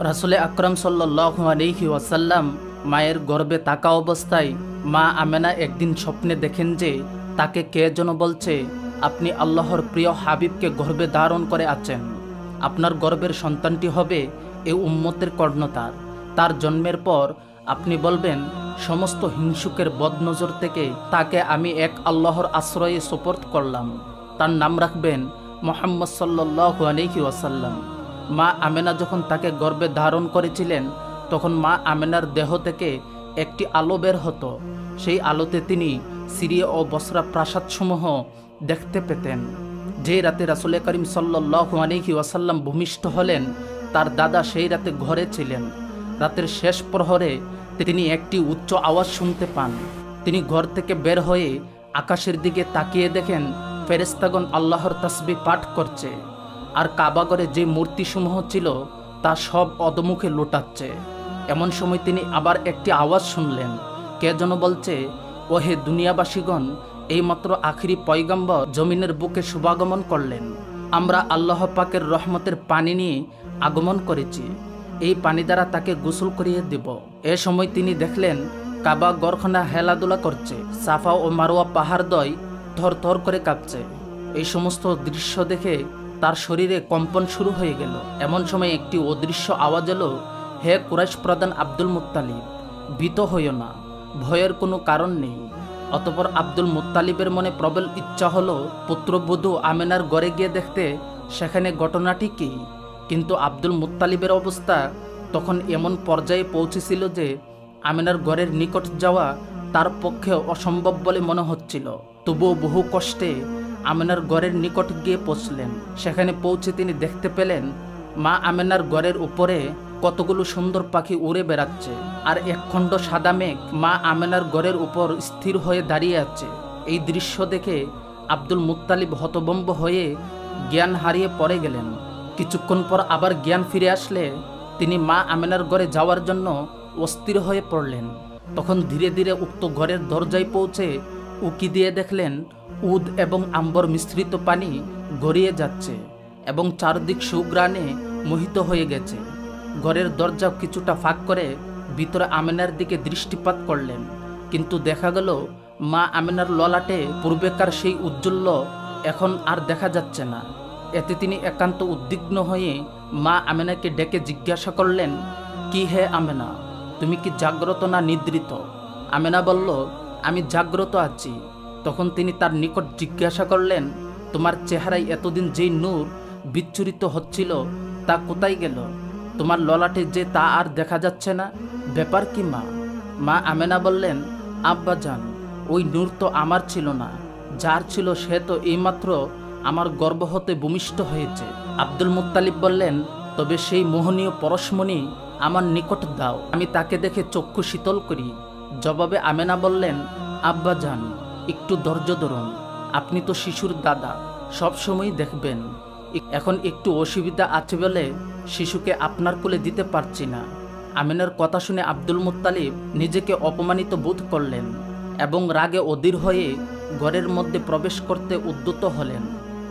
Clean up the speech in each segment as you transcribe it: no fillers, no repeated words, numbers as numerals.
রাসূলে আকরাম সাল্লাল্লাহু আলাইহি ওয়াসাল্লাম মায়ের গর্ভে থাকা অবস্থায় মা আমেনা একদিন স্বপ্নে দেখেন যে তাকে কে যেন বলছে, আপনি আল্লাহর প্রিয় হাবিবকে গর্ভে ধারণ করে আছেন। আপনার গর্ভের সন্তানটি হবে এই উম্মতের কর্ণধার। তার জন্মের পর আপনি বলবেন, সমস্ত হিংসুকের বদনজর থেকে তাকে আমি এক আল্লাহর আশ্রয়ে সুপর্দ করলাম। তার নাম রাখবেন মুহাম্মদ সাল্লাল্লাহু আলাইহি ওয়াসাল্লাম। মা আমেনা যখন তাকে গর্ভে ধারণ করেছিলেন, তখন মা আমেনার দেহ থেকে একটি আলো বের হতো। সেই আলোতে তিনি সিরিয়া ও বসরা প্রাসাদসমূহ দেখতে পেতেন। যে রাতে রাসূল করিম সাল্লাল্লাহু আলাইহি ওয়াসাল্লাম ভূমিষ্ঠ হলেন, তার দাদা সেই রাতে ঘরে ছিলেন। রাতের শেষ প্রহরে তিনি একটি উচ্চ আওয়াজ শুনতে পান। তিনি ঘর থেকে বের হয়ে আকাশের দিকে তাকিয়ে দেখেন ফেরেশতাগণ আল্লাহর তাসবিহ পাঠ করছে, আর কাবাগরে যে মূর্তিসমূহ ছিল তা সব অধমুখে লোটাচ্ছে। এমন সময় তিনি আবার একটি আওয়াজ শুনলেন, কে যেন বলছে, ওহে দুনিয়াবাসীগণ, এইমাত্র আখিরি পয়গম্বর জমিনের বুকে শুভাগমন করলেন। আমরা আল্লাহ পাকের রহমতের পানি নিয়ে আগমন করেছি, এই পানি দ্বারা তাকে গোসল করিয়ে দেব। এ সময় তিনি দেখলেন কাবা গড়খানা হেলাদুলা করছে, সাফা ও মারোয়া পাহাড়দ্বয় থর থর করে কাঁপছে। এই সমস্ত দৃশ্য দেখে তার শরীরে কম্পন শুরু হয়ে গেল। এমন সময় একটি অদৃশ্য আওয়াজ এলো, হে কুরাইশ প্রধান আব্দুল মুত্তালিব, ভীত হইও না, ভয়ের কোনো কারণ নেই। অতঃপর আব্দুল মুত্তালিবের মনে প্রবল ইচ্ছা হলো পুত্রবধূ আমেনার ঘরে গিয়ে দেখতে সেখানে ঘটনাটি কী। কিন্তু আব্দুল মুত্তালিবের অবস্থা তখন এমন পর্যায়ে পৌঁছেছিল যে আমেনার ঘরের নিকট যাওয়া তার পক্ষে অসম্ভব বলে মনে হচ্ছিল। তবুও বহু কষ্টে আমেনার ঘরের নিকট গিয়ে পৌঁছলেন। সেখানে পৌঁছে তিনি দেখতে পেলেন মা আমেনার ঘরের উপরে কতগুলো সুন্দর পাখি উড়ে বেড়াচ্ছে, আর একখণ্ড সাদা মেঘ মা আমেনার ঘরের উপর স্থির হয়ে দাঁড়িয়ে আছে। এই দৃশ্য দেখে আব্দুল মুত্তালিব হতভম্ব হয়ে জ্ঞান হারিয়ে পড়ে গেলেন। কিছুক্ষণ পর আবার জ্ঞান ফিরে আসলে তিনি মা আমেনার ঘরে যাওয়ার জন্য অস্থির হয়ে পড়লেন। তখন ধীরে ধীরে উক্ত ঘরের দরজায় পৌঁছে উকি দিয়ে দেখলেন উদ এবং আম্বর মিশ্রিত পানি গড়িয়ে যাচ্ছে এবং চারদিক সুগ্রাণে মোহিত হয়ে গেছে। ঘরের দরজা কিছুটা ফাঁক করে ভিতরে আমেনার দিকে দৃষ্টিপাত করলেন, কিন্তু দেখা গেল মা আমেনার ললাটে পূর্বেকার সেই উজ্জ্বল্য এখন আর দেখা যাচ্ছে না। এতে তিনি একান্ত উদ্বিগ্ন হয়ে মা আমেনাকে ডেকে জিজ্ঞাসা করলেন, কি হে আমেনা, তুমি কি জাগ্রত না নিদ্রিত? আমেনা বলল, আমি জাগ্রত আছি। তখন তিনি তার নিকট জিজ্ঞাসা করলেন, তোমার চেহারায় এতদিন যেই নূর বিচ্ছুরিত হচ্ছিল তা কোথায় গেল? তোমার ললাটে যে তা আর দেখা যাচ্ছে না, ব্যাপার কি মা? মা আমেনা বললেন, আব্বাজান, ওই নূর তো আমার ছিল না, যার ছিল সে তো এইমাত্র আমার গর্ভ হতে ভূমিষ্ঠ হয়েছে। আব্দুল মুত্তালিব বললেন, তবে সেই মোহনীয় পরশমণি আমার নিকট দাও, আমি তাকে দেখে চক্ষু শীতল করি। জবাবে আমেনা বললেন, আব্বাজান, একটু ধৈর্য ধরুন, আপনি তো শিশুর দাদা, সব সময় দেখবেন। এখন একটু অসুবিধা আছে বলে শিশুকে আপনার কোলে দিতে পারছি না। আমেনার কথা শুনে আব্দুল মুত্তালিব নিজেকে অপমানিত বোধ করলেন এবং রাগে অধীর হয়ে ঘরের মধ্যে প্রবেশ করতে উদ্যত হলেন।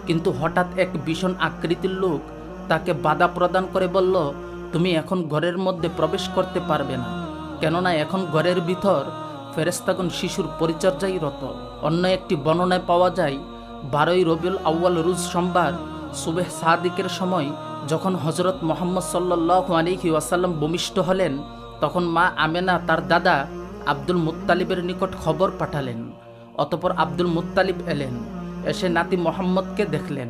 কিন্তু হঠাৎ এক ভীষণ আকৃতির লোক তাকে বাধা প্রদান করে বলল, তুমি এখন ঘরের মধ্যে প্রবেশ করতে পারবে না, কেননা এখন ঘরের ভিতর ফেরেশতাগণ শিশুর পরিচর্যায় রত। অন্য একটি বর্ণনায় পাওয়া যায় 12ই রবিউল আউয়াল রোজ সোমবার সুবেহ সাদিকের সময় যখন হযরত মুহাম্মদ সাল্লাল্লাহু আলাইহি ওয়াসাল্লাম ভূমিষ্ঠ হলেন, তখন মা আমেনা তার দাদা আব্দুল মুত্তালিবের নিকট খবর পাঠালেন। অতঃপর আব্দুল মুত্তালিব এলেন, এসে নাতি মোহাম্মদকে দেখলেন।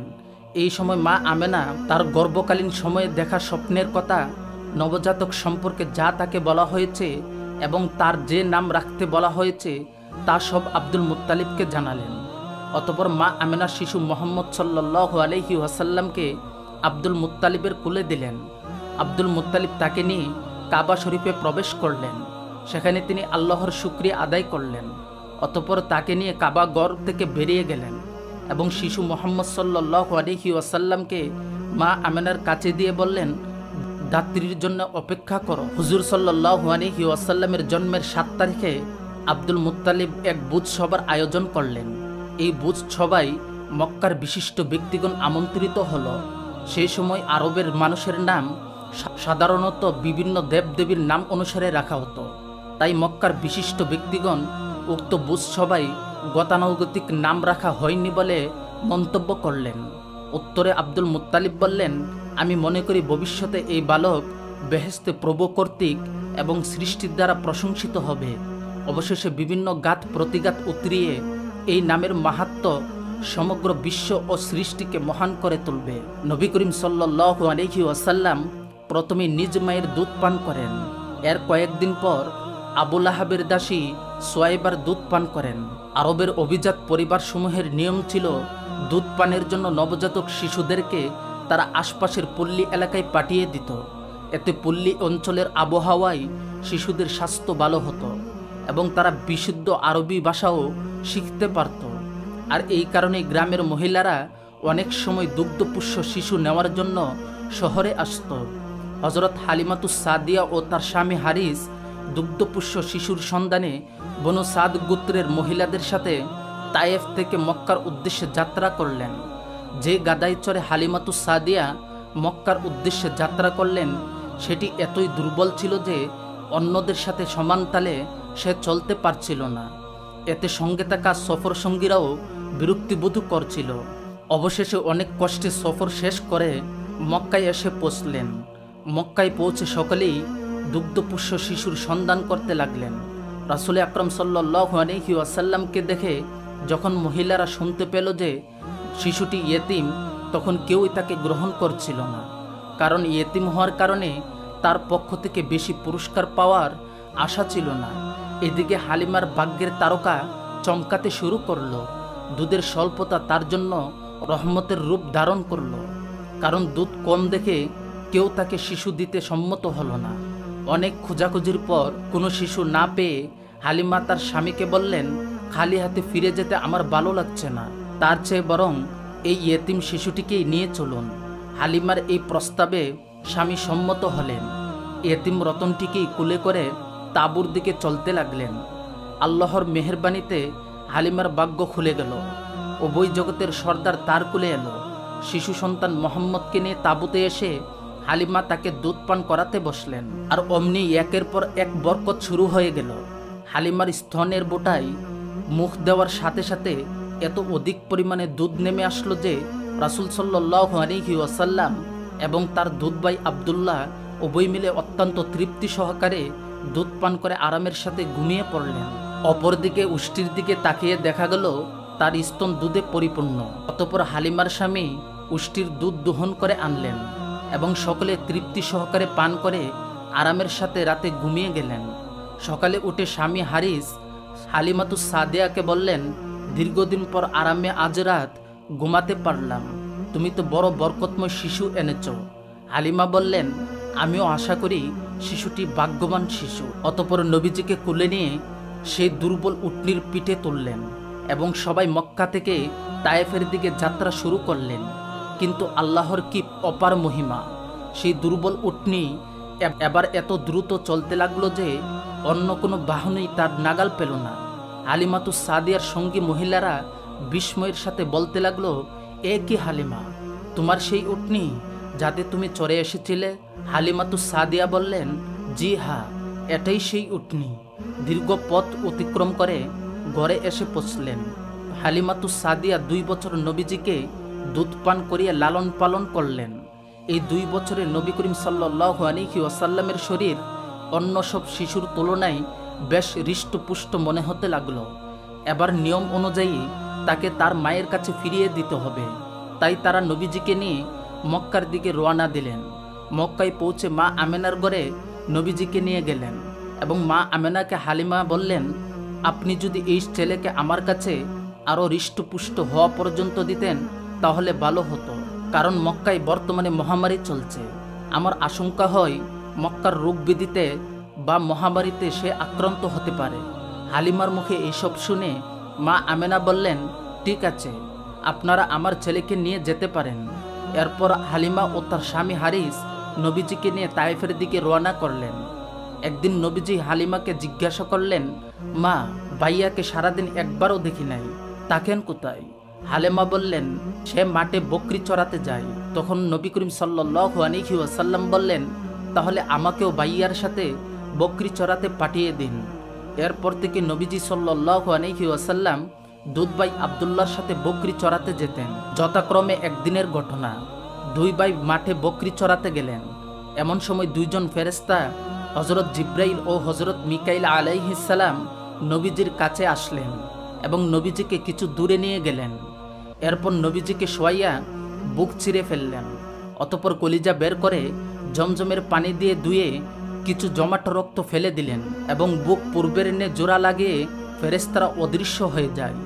এই সময় মা আমেনা তার গর্ভকালীন সময়ে দেখা স্বপ্নের কথা, নবজাতক সম্পর্কে যা তাকে বলা হয়েছে এবং তার যে নাম রাখতে বলা হয়েছে তা সব আব্দুল মুত্তালিবকে জানালেন। অতঃপর মা আমেনা শিশু মুহাম্মদ সাল্লাল্লাহু আলাইহি ওয়াসাল্লামকে আব্দুল মুত্তালিবের কোলে দিলেন। আব্দুল মুত্তালিব তাকে নিয়ে কাবা শরীফে প্রবেশ করলেন। সেখানে তিনি আল্লাহর শুকরিয়া আদায় করলেন। অতঃপর তাকে নিয়ে কাবা ঘর থেকে বেরিয়ে গেলেন এবং শিশু মুহাম্মদ সাল্লাল্লাহু আলাইহি ওয়াসাল্লামকে মা আমেনার কাছে দিয়ে বললেন, দাত্রীর জন্য অপেক্ষা করো। হুজুর সাল্লাল্লাহু আলাইহি ওয়াসাল্লামের জন্মের 7 তারিখে আব্দুল মুত্তালিব এক ভোজ সভার আয়োজন করলেন। এই ভোজ সভায় মক্কার বিশিষ্ট ব্যক্তিগণ আমন্ত্রিত হল। সেই সময় আরবের মানুষের নাম সাধারণত বিভিন্ন দেবদেবীর নাম অনুসারে রাখা হতো। তাই মক্কার বিশিষ্ট ব্যক্তিগণ উক্ত বুজ সবাই গতানুগতিক নাম রাখা হয়নি বলে মন্তব্য করলেন। উত্তরে আব্দুল মুত্তালিব বললেন, আমি মনে করি ভবিষ্যতে এই বালক বেহেশতে প্রভু কর্তৃক এবং সৃষ্টির দ্বারা প্রশংসিত হবে। অবশেষে বিভিন্ন গাত প্রতিগাত উতরিয়ে এই নামের মাহাত্ম্য সমগ্র বিশ্ব ও সৃষ্টিকে মহান করে তুলবে। নবী করিম সাল্লাল্লাহু আলাইহি ওয়াসাল্লাম প্রথমে নিজ মায়ের দুধ পান করেন। এর কয়েকদিন পর আবু লাহাবের দাসী সোয়াইবার দুধ পান করেন। আরবের অভিজাত পরিবারসমূহের নিয়ম ছিল দুধ পানের জন্য নবজাতক শিশুদেরকে তারা আশপাশের পল্লী এলাকায় পাঠিয়ে দিত। এতে পল্লী অঞ্চলের আবহাওয়ায় শিশুদের স্বাস্থ্য ভালো হতো এবং তারা বিশুদ্ধ আরবি ভাষাও শিখতে পারত। আর এই কারণে গ্রামের মহিলারা অনেক সময় দুগ্ধপুষ্য শিশু নেওয়ার জন্য শহরে আসত। হযরত হালিমাতুস সাদিয়া ও তার স্বামী হারিস দুগ্ধপুষ্য শিশুর সন্ধানে বনু সাদ গোত্রের মহিলাদের সাথে তায়েফ থেকে মক্কার উদ্দেশ্যে যাত্রা করলেন। যে গাদায় চড়ে হালিমাতুস সাদিয়া মক্কার উদ্দেশ্যে যাত্রা করলেন সেটি এতই দুর্বল ছিল যে অন্যদের সাথে সমান তালে সে চলতে পারছিল না। এতে সঙ্গে থাকা সফর সঙ্গীরাও বিরক্তিবোধ করছিল। অবশেষে অনেক কষ্টে সফর শেষ করে মক্কায় এসে পৌঁছলেন। মক্কায় পৌঁছে সকলেই দুগ্ধপুষ্য শিশুর সন্ধান করতে লাগলেন। রাসূল আকরাম সাল্লাল্লাহু আলাইহি ওয়াসাল্লামকে দেখে যখন মহিলারা শুনতে পেল যে শিশুটি ইয়েতিম, তখন কেউই তাকে গ্রহণ করছিল না, কারণ ইয়েতিম হওয়ার কারণে তার পক্ষ থেকে বেশি পুরস্কার পাওয়ার আশা ছিল না। এদিকে হালিমার ভাগ্যের তারকা চমকাতে শুরু করলো। দুধের স্বল্পতা তার জন্য রহমতের রূপ ধারণ করলো, কারণ দুধ কম দেখে কেউ তাকে শিশু দিতে সম্মত হলো না। অনেক খোঁজাখুঁজির পর কোনো শিশু না পেয়ে হালিমা তার স্বামীকে বললেন, খালি হাতে ফিরে যেতে আমার ভালো লাগছে না, তার চেয়ে বরং এই ইয়েতিম শিশুটিকেই নিয়ে চলুন। হালিমার এই প্রস্তাবে স্বামী সম্মত হলেন। ইয়েতিম রতনটিকেই কুলে করে তাঁবুর দিকে চলতে লাগলেন। আল্লাহর মেহেরবানিতে হালিমার ভাগ্য খুলে গেল। উভয় জগতের সর্দার তার কুলে এলো। শিশু সন্তান মোহাম্মদকে নিয়ে তাঁবুতে এসে হালিমা তাকে দুধ পান করাতে বসলেন। আর অমনি একের পর এক বরকত শুরু হয়ে গেল। হালিমার স্তনের বোটায় মুখ দেওয়ার সাথে সাথে এত অধিক পরিমাণে দুধ নেমে আসলো যে রাসূল সাল্লাল্লাহু আলাইহি ওয়াসাল্লাম এবং তার দুধ ভাই আব্দুল্লাহ উভয় মিলে অত্যন্ত তৃপ্তি সহকারে দুধ পান করে আরামের সাথে ঘুমিয়ে পড়লেন। অপরদিকে উষ্টির দিকে তাকিয়ে দেখা গেল তার স্তন দুধে পরিপূর্ণ। অতঃপর হালিমার স্বামী উষ্টির দুধ দোহন করে আনলেন এবং সকলে তৃপ্তি সহকারে পান করে আরামের সাথে রাতে ঘুমিয়ে গেলেন। সকালে উঠে স্বামী হারিস হালিমাতুস সাদিয়াকে বললেন, দীর্ঘদিন পর আরামে আজ রাত ঘুমাতে পারলাম, তুমি তো বড় বরকতময় শিশু এনেছ। হালিমা বললেন, আমিও আশা করি শিশুটি ভাগ্যবান শিশু। অতঃপর নবীজিকে কুলে নিয়ে সেই দুর্বল উটনির পিঠে তুললেন এবং সবাই মক্কা থেকে তায়েফের দিকে যাত্রা শুরু করলেন। কিন্তু আল্লাহর কি অপার মহিমা! সেই দুর্বল উটনি এবার এত দ্রুত চলতে লাগলো যে অন্য কোনো বাহনই তার নাগাল পেল না। হালিমাতুস সাদিয়ার সঙ্গী মহিলারা বিস্ময়ের সাথে বলতে লাগলো, এ কি হালিমা, তোমার সেই উটনি যাতে তুমি চড়ে এসেছিলে? হালিমাতুস সাদিয়া বললেন, জি হ্যাঁ, এটাই সেই উটনি। দীর্ঘ পথ অতিক্রম করে ঘরে এসে পৌঁছলেন। হালিমাতুস সাদিয়া 2 বছর নবীজিকে দুধ পান করিয়ে লালন পালন করলেন। এই 2 বছরে নবী করিম সাল্লাল্লাহু আলাইহি ওয়াসাল্লামের শরীর অন্য সব শিশুর তুলনায় বেশ হৃষ্টপুষ্ট মনে হতে লাগলো। এবার নিয়ম অনুযায়ী তাকে তার মায়ের কাছে ফিরিয়ে দিতে হবে। তাই তারা নবীজিকে নিয়ে মক্কার দিকে রওনা দিলেন। মক্কায় পৌঁছে মা আমেনার ঘরে নবীজিকে নিয়ে গেলেন এবং মা আমেনাকে হালিমা বললেন, আপনি যদি এই ছেলেকে আমার কাছে আরও হৃষ্টপুষ্ট হওয়া পর্যন্ত দিতেন তাহলে ভালো হতো, কারণ মক্কায় বর্তমানে মহামারী চলছে। আমার আশঙ্কা হয় মক্কার রোগ ব্যাধিতে বা মহামারীতে সে আক্রান্ত হতে পারে। হালিমার মুখে এইসব শুনে মা আমেনা বললেন, ঠিক আছে, আপনারা আমার ছেলেকে নিয়ে যেতে পারেন। এরপর হালিমা ও তার স্বামী হারিস নবীজিকে নিয়ে তায়েফের দিকে রওনা করলেন। একদিন নবীজি হালিমাকে জিজ্ঞাসা করলেন, মা, ভাইয়াকে সারাদিন একবারও দেখি নাই, থাকেন কোথায়? হালিমা বললেন, সে মাঠে বকরি চড়াতে যায়। তখন নবী করিম সাল্লাল্লাহু আলাইহি ওয়াসাল্লাম বললেন, তাহলে আমাকেও বাইয়ার সাথে বকরি চড়াতে পাঠিয়ে দিন। এরপর থেকে নবীজি সাল্লাল্লাহু আলাইহি ওয়াসাল্লাম দুধ ভাই আবদুল্লাহর সাথে বকরি চড়াতে যেতেন। যথাক্রমে একদিনের ঘটনা, দুই ভাই মাঠে বকরি চড়াতে গেলেন। এমন সময় দুইজন ফেরেশতা হযরত জিব্রাইল ও হযরত মিকাইল আলাইহিস সালাম নবীজির কাছে আসলেন এবং নবীজিকে কিছু দূরে নিয়ে গেলেন। এরপর নবীজিকে শোয়াইয়া বুক চিরে ফেললেন। অতঃপর কলিজা বের করে জমজমের পানি দিয়ে ধুয়ে কিছু জমাট রক্ত ফেলে দিলেন এবং বুক পূর্বের নে জোড়া লাগিয়ে ফেরেশতারা অদৃশ্য হয়ে যায়।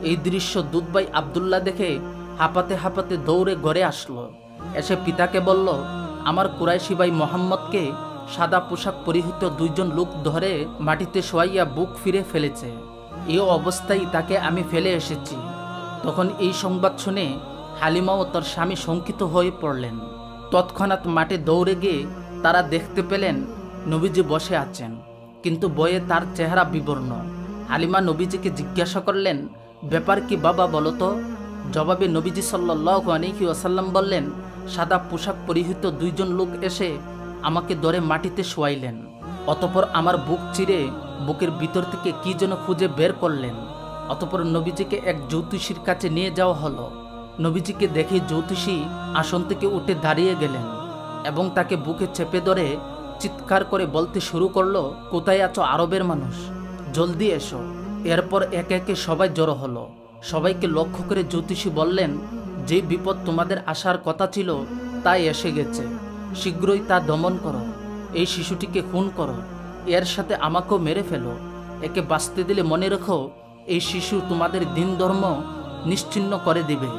এই দৃশ্য দুধ ভাই আবদুল্লাহ দেখে হাঁপাতে হাঁপাতে দৌড়ে ঘরে আসলো। এসে পিতাকে বলল, আমার কুরাইশি ভাই মোহাম্মদকে সাদা পোশাক পরিহিত দুইজন লোক ধরে মাটিতে শোয়াইয়া বুক ফিরে ফেলেছে। এই অবস্থায় তাকে আমি ফেলে এসেছি। তখন এই সংবাদ শুনে হালিমা ও তার স্বামী শঙ্কিত হয়ে পড়লেন। তৎক্ষণাৎ মাঠে দৌড়ে গিয়ে তারা দেখতে পেলেন নবীজি বসে আছেন, কিন্তু বয়ে তার চেহারা বিবর্ণ। হালিমা নবীজিকে জিজ্ঞাসা করলেন, ব্যাপার কি বাবা বলো তো? জবাবে নবীজি সাল্লাল্লাহু আলাইহি ওয়াসাল্লাম বললেন, সাদা পোশাক পরিহিত দুইজন লোক এসে আমাকে ধরে মাটিতে শোয়াইলেন। অতঃপর আমার বুক চিরে বুকের ভিতর থেকে কি যেন খুঁজে বের করলেন। অতঃপর নবীজিকে এক জ্যোতিষীর কাছে নিয়ে যাওয়া হলো। নবীজিকে দেখে জ্যোতিষী আসন থেকে উঠে দাঁড়িয়ে গেলেন এবং তাকে বুকে চেপে ধরে চিৎকার করে বলতে শুরু করলো, কোথায় আছো আরবের মানুষ, জলদি এসো। এরপর একে একে সবাই জড়ো হলো। সবাইকে লক্ষ্য করে জ্যোতিষী বললেন, যে বিপদ তোমাদের আসার কথা ছিল তাই এসে গেছে, শীঘ্রই তা দমন করো। এই শিশুটিকে খুন করো, এর সাথে আমাকেও মেরে ফেলো। একে বাঁচতে দিলে মনে রেখো, এই শিশু তোমাদের দিন ধর্ম নিশ্চিহ্ন করে দিবে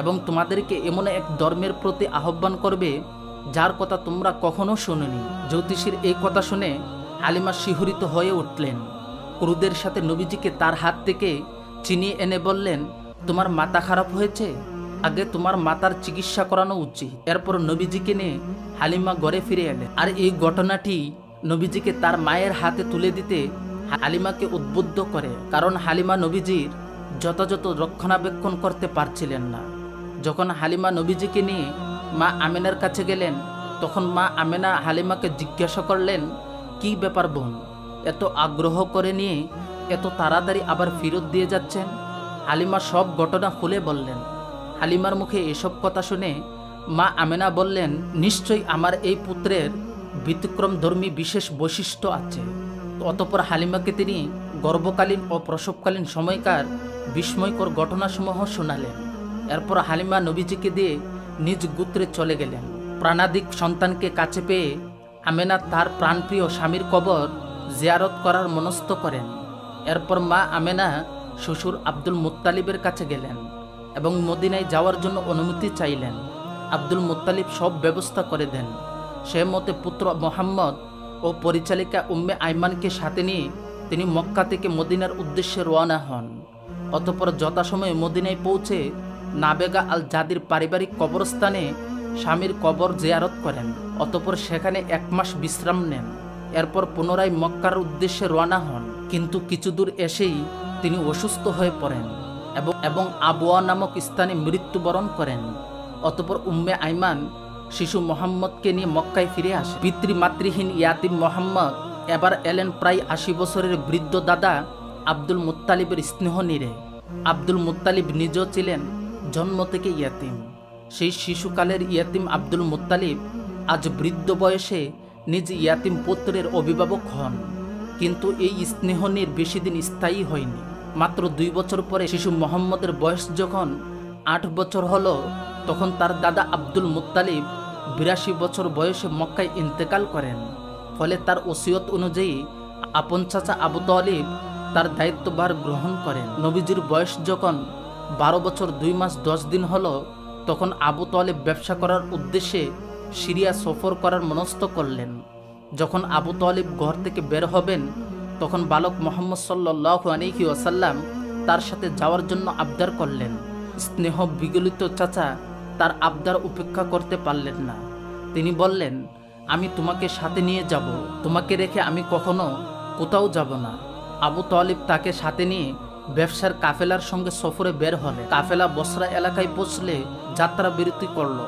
এবং তোমাদেরকে এমন এক ধর্মের প্রতি আহ্বান করবে যার কথা তোমরা কখনো শোনোনি। জ্যোতিষীর এই কথা শুনে হালিমা শিহরিত হয়ে উঠলেন। ক্রোধের সাথে নবীজিকে তার হাত থেকে চিনিয়ে এনে বললেন, তোমার মাথা খারাপ হয়েছে, আগে তোমার মাথার চিকিৎসা করানো উচিত। এরপর নবীজিকে নিয়ে হালিমা ঘরে ফিরে এলেন। আর এই ঘটনাটি নবীজিকে তার মায়ের হাতে তুলে দিতে হালিমাকে উদ্বুদ্ধ করে, কারণ হালিমা নবীজির যথাযথ রক্ষণাবেক্ষণ করতে পারছিলেন না। যখন হালিমা নবীজিকে নিয়ে মা আমেনার কাছে গেলেন, তখন মা আমেনা হালিমাকে জিজ্ঞাসা করলেন, কি ব্যাপার বোন, এত আগ্রহ করে নিয়ে এত তাড়াতাড়ি আবার ফেরত দিয়ে যাচ্ছেন? হালিমা সব ঘটনা খুলে বললেন। হালিমার মুখে এসব কথা শুনে মা আমেনা বললেন, নিশ্চয়ই আমার এই পুত্রের ব্যতিক্রমধর্মী বিশেষ বৈশিষ্ট্য আছে। অতঃপর হালিমাকে তিনি গর্ভকালীন ও প্রসবকালীন সময়কার বিস্ময়কর ঘটনাসমূহ শোনালেন। এরপর হালিমা নবীজিকে দিয়ে নিজ গোত্রে চলে গেলেন। প্রাণাদিক সন্তানকে কাছে পেয়ে আমেনা তার প্রাণপ্রিয় স্বামীর কবর জিয়ারত করার মনস্থ করেন। এরপর মা আমেনা শ্বশুর আব্দুল মুত্তালিবের কাছে গেলেন এবং মদিনায় যাওয়ার জন্য অনুমতি চাইলেন। আব্দুল মুত্তালিব সব ব্যবস্থা করে দেন। সে মতে পুত্র মোহাম্মদ ও পরিচালিকা উম্মে আইমানকে সাথে নিয়ে তিনি মক্কা থেকে মদিনার উদ্দেশ্যে রওনা হন। অতঃপর যথাসময়ে মদিনায় পৌঁছে নাবেগা আল জাদির পারিবারিক কবরস্থানে স্বামীর কবর জিয়ারত করেন। অতঃপর সেখানে 1 মাস বিশ্রাম নেন। এরপর পুনরায় মক্কার উদ্দেশ্যে রওনা হন। কিন্তু কিছু দূর এসেই তিনি অসুস্থ হয়ে পড়েন এবং আবওয়া নামক স্থানে মৃত্যুবরণ করেন। অতঃপর উম্মে আইমান শিশু মোহাম্মদকে নিয়ে মক্কায় ফিরে আসে। পিতৃমাতৃহীন ইয়াতিম মোহাম্মদ এবার এলেন প্রায় 80 বছরের বৃদ্ধ দাদা আব্দুল মুত্তালিবের স্নেহ নীড়ে। আব্দুল মুত্তালিব নিজেও ছিলেন জন্ম থেকে ইয়াতিম। সেই শিশুকালের ইয়াতিম আব্দুল মুত্তালিব আজ বৃদ্ধ বয়সে নিজ ইয়াতিম পুত্রের অভিভাবক হন। কিন্তু এই স্নেহনীর বেশি দিন স্থায়ী হয়নি। মাত্র 2 বছর পরে শিশু মোহাম্মদের বয়স যখন 8 বছর হলো, তখন তার দাদা আব্দুল মুত্তালিব 82 বছর বয়সে মক্কায় ইন্তেকাল করেন। ফলে তার ওসিয়ত অনুযায়ী আপন চাচা আবু তালিব তার দায়িত্বভার গ্রহণ করেন। নবীজির বয়স যখন 12 বছর 2 মাস 10 দিন হলো, তখন আবু তালিব ব্যবসা করার উদ্দেশ্যে সিরিয়া সফর করার মনস্থ করলেন। যখন আবু তালিব ঘর থেকে বের হবেন, তখন বালক মুহাম্মদ সাল্লাল্লাহু আলাইহি ওয়াসাল্লাম তার সাথে যাওয়ার জন্য আবদার করলেন। স্নেহ বিগলিত চাচা তার আবদার উপেক্ষা করতে পারলেন না। তিনি বললেন, আমি তোমাকে সাথে নিয়ে যাব, তোমাকে রেখে আমি কখনো কোথাও যাব না। আবু তালিব তাকে সাথে নিয়ে ব্যবসার কাফেলার সঙ্গে সফরে বের হলে কাফেলা বসরা এলাকায় পৌঁছলে যাত্রা বিরতি করল।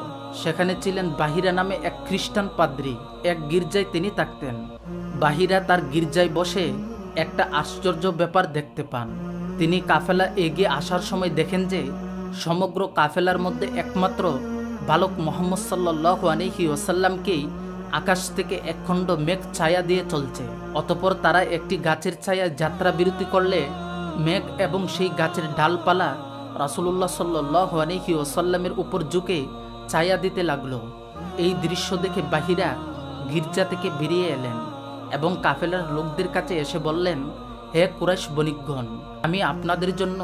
সেখানে ছিলেন বাহিরা নামে এক খ্রিস্টান পাদ্রী। এক গির্জায় তিনি থাকতেন। বাহিরা তার গির্জায় বসে একটা আশ্চর্য ব্যাপার দেখতে পান। তিনি কাফেলা এগিয়ে আসার সময় দেখেন যে সমগ্র কাফেলার মধ্যে একমাত্র বালক মুহাম্মদ সাল্লাল্লাহু আলাইহি ওয়াসাল্লামকেই আকাশ থেকে একখণ্ড মেঘ ছায়া দিয়ে চলছে। অতঃপর তারা একটি গাছের ছায়ায় যাত্রা বিরতি করলে মেঘ এবং সেই গাছের ডালপালা রাসূলুল্লাহ সাল্লাল্লাহু আলাইহি ওয়াসাল্লামের উপর ঝুঁকে ছায়া দিতে লাগলো। এই দৃশ্য দেখে বাহিরা গির্জা থেকে বেরিয়ে এলেন এবং কাফেলার লোকদের কাছে এসে বললেন, হে কুরাইশ বণিকগণ, আমি আপনাদের জন্য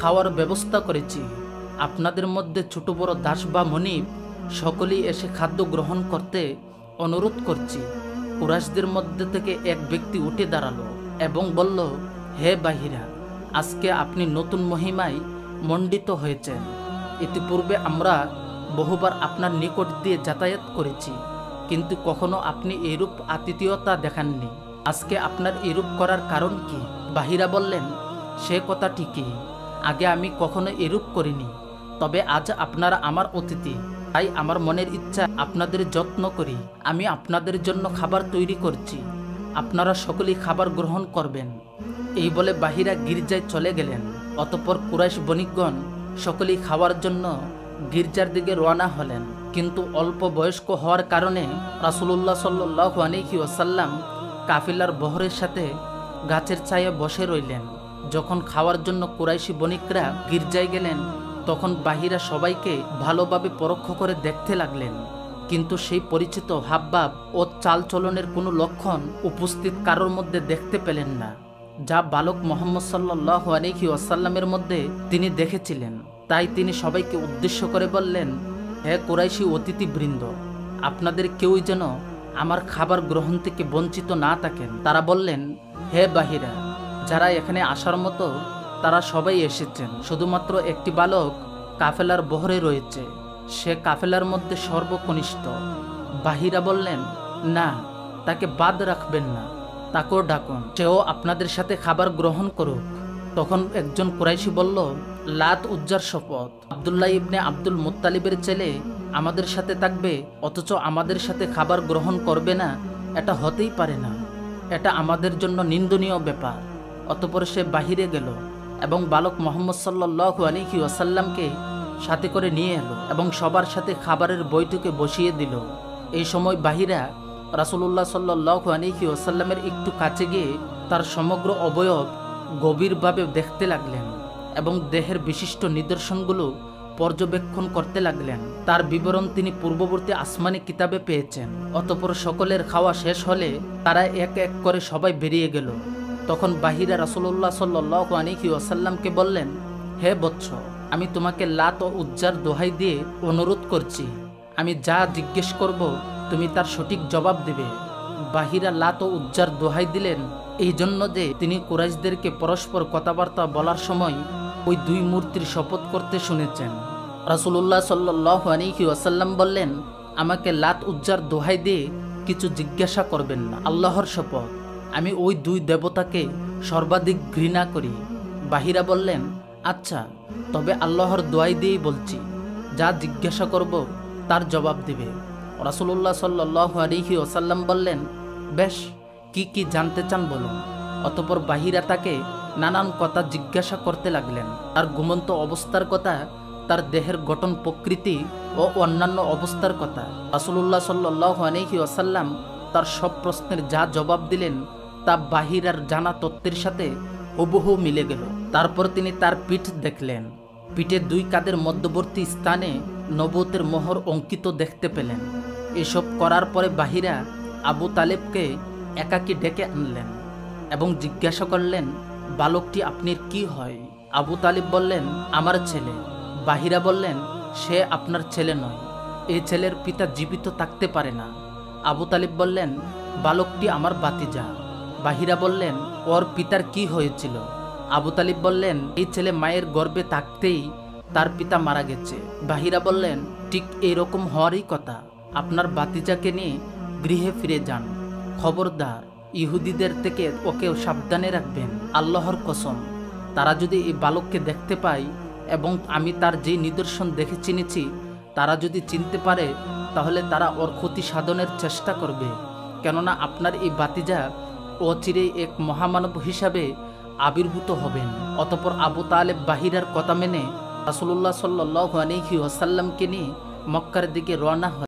খাওয়ার ব্যবস্থা করেছি। আপনাদের মধ্যে ছোট বড় দাস বা মনিব সকলেই এসে খাদ্য গ্রহণ করতে অনুরোধ করছি। কুরাইশদের মধ্যে থেকে এক ব্যক্তি উঠে দাঁড়ালো এবং বলল, হে বাহিরা, আজকে আপনি নতুন মহিমায় মণ্ডিত হয়েছেন। ইতিপূর্বে আমরা বহুবার আপনার নিকট দিয়ে যাতায়াত করেছি, কিন্তু কখনো আপনি এরূপ আতিথেয়তা দেখাননি। আজকে আপনার এরূপ করার কারণ কি? বাহিরা বললেন, সে কথা ঠিকই, আগে আমি কখনো এরূপ করিনি, তবে আজ আপনারা আমার অতিথি, তাই আমার মনের ইচ্ছা আপনাদের যত্ন করি। আমি আপনাদের জন্য খাবার তৈরি করছি, আপনারা সকলেই খাবার গ্রহণ করবেন। এই বলে বাহিরা গির্জায় চলে গেলেন। অতঃপর কুরাইশ বণিকগণ সকলেই খাওয়ার জন্য গির্জার দিকে রওনা হলেন, কিন্তু অল্প বয়স্ক হওয়ার কারণে রাসূলুল্লাহ সাল্লাল্লাহু আলাইহি ওয়াসাল্লাম কাফিলার বহরের সাথে গাছের ছায়ায় বসে রইলেন। যখন খাওয়ার জন্য কুরাইশি বণিকরা গির্জায় গেলেন, তখন বাহিরা সবাইকে ভালোভাবে পরোক্ষ করে দেখতে লাগলেন, কিন্তু সেই পরিচিত হাবভাব ও চালচলনের কোনো লক্ষণ উপস্থিত কারোর মধ্যে দেখতে পেলেন না, যা বালক মুহাম্মদ সাল্লাল্লাহু আলাইহি ওয়াসাল্লামের মধ্যে তিনি দেখেছিলেন। তাই তিনি সবাইকে উদ্দেশ্য করে বললেন, হে কুরাইশি অতিথিবৃন্দ, আপনাদের কেউই যেন আমার খাবার গ্রহণ থেকে বঞ্চিত না থাকেন। তারা বললেন, হে বাহিরা, যারা এখানে আসার মতো তারা সবাই এসেছেন, শুধুমাত্র একটি বালক কাফেলার বহরে রয়েছে, সে কাফেলার মধ্যে সর্বকনিষ্ঠ। বাহিরা বললেন, না, তাকে বাদ রাখবেন না, তাকেও ডাকুন, সেও আপনাদের সাথে খাবার গ্রহণ করুক। তখন একজন কুরাইশি বলল, লাত উজ্জার শপথ, আব্দুল্লাহ ইবনে আব্দুল মুত্তালিবের ছেলে আমাদের সাথে থাকবে অথচ আমাদের সাথে খাবার গ্রহণ করবে না, এটা হতেই পারে না, এটা আমাদের জন্য নিন্দনীয় ব্যাপার। অতঃপর সে বাহিরে গেল এবং বালক মুহাম্মদ সাল্লাল্লাহু আলাইহি ওয়াসাল্লামকে সাথে করে নিয়ে এলো এবং সবার সাথে খাবারের বৈঠকে বসিয়ে দিল। এই সময় বাহিরা রাসূলুল্লাহ সাল্লাল্লাহু আলাইহি ওয়াসাল্লামের একটু কাছে গিয়ে তার সমগ্র অবয়ব গভীরভাবে দেখতে লাগলেন এবং দেহের বিশিষ্ট নিদর্শনগুলো পর্যবেক্ষণ করতে লাগলেন। তার বিবরণ তিনি পূর্ববর্তী আসমানি কিতাবে পেয়েছেন। অতঃপর সকলের খাওয়া শেষ হলে তারা এক এক করে সবাই বেরিয়ে গেল। তখন বাহিরা রাসূলুল্লাহ সাল্লাল্লাহু আলাইহি ওয়াসাল্লামকে বললেন, হে বৎস, আমি তোমাকে লাত ও উজ্জার দোহাই দিয়ে অনুরোধ করছি, আমি যা জিজ্ঞেস করব তুমি তার সঠিক জবাব দেবে। বাহিরা লাত ও উজ্জার দোহাই দিলেন এই জন্য যে তিনি কুরাইশদেরকে পরস্পর কথাবার্তা বলার সময় ওই দুই মূর্তির শপথ করতে শুনেছেন। রাসূলুল্লাহ সাল্লাল্লাহু আলাইহি ওয়াসাল্লাম বললেন, আমাকে লাত উজ্জার দোহাই দিয়ে কিছু জিজ্ঞাসা করবেন না, আল্লাহর শপথ, আমি ওই দুই দেবতাকে সর্বাধিক ঘৃণা করি। বাহিরা বললেন, আচ্ছা, তবে আল্লাহর দোয়াই দিয়েই বলছি, যা জিজ্ঞাসা করব তার জবাব দিবে। রাসূলুল্লাহ সাল্লাল্লাহু আলাইহি ওয়াসাল্লাম বললেন, বেশ, কি কি জানতে চান বলুন। অতঃপর বাহিরা তাকে নানান কথা জিজ্ঞাসা করতে লাগলেন, তার ঘুমন্ত অবস্থার কথা, তার দেহের গঠন প্রকৃতি ও অন্যান্য অবস্থার কথা। রাসূলুল্লাহ সাল্লাল্লাহু আলাইহি ওয়াসাল্লাম তার সব প্রশ্নের যা জবাব দিলেন তা বাহিরার জানা তত্ত্বের সাথে হুবহু মিলে গেল। তারপর তিনি তার পিঠ দেখলেন, পিঠে দুই কাঁধের মধ্যবর্তী স্থানে নবুয়তের মোহর অঙ্কিত দেখতে পেলেন। এসব করার পরে বাহিরা আবু তালেবকে একাকী ডেকে আনলেন এবং জিজ্ঞাসা করলেন, বালকটি আপনার কি হয়? আবু তালিব বললেন, আমার ছেলে। বাহিরা বললেন, সে আপনার ছেলে নয়, এই ছেলের পিতা জীবিত থাকতে পারে না। আবু তালিব বললেন, বালকটি আমার ভাতিজা। বাহিরা বললেন, ওর পিতার কি হয়েছিল? আবু তালিব বললেন, এই ছেলে মায়ের গর্ভে থাকতেই তার পিতা মারা গেছে। বাহিরা বললেন, ঠিক এইরকম হওয়ারই কথা, আপনার ভাতিজাকে নিয়ে গৃহে ফিরে যান। খবরদার, ইহুদিদের থেকে ওকে সাবধানে রাখবেন। আল্লাহর কসম, তারা যদি এই বালককে দেখতে পায় এবং আমি তার যে নিদর্শন দেখে চিনেছি তারা যদি চিনতে পারে তাহলে তারা ওর ক্ষতি সাধনের চেষ্টা করবে, কেননা আপনার এই ভাতিজা অচিরেই এক মহামানব হিসাবে আবির্ভূত হবেন। অতঃপর আবু তালেব বাহিরার কথা মেনে রাসূলুল্লাহ সাল্লাল্লাহু আলাইহি ওয়াসাল্লামকে নিয়ে মক্কার দিকে রওনা হয়।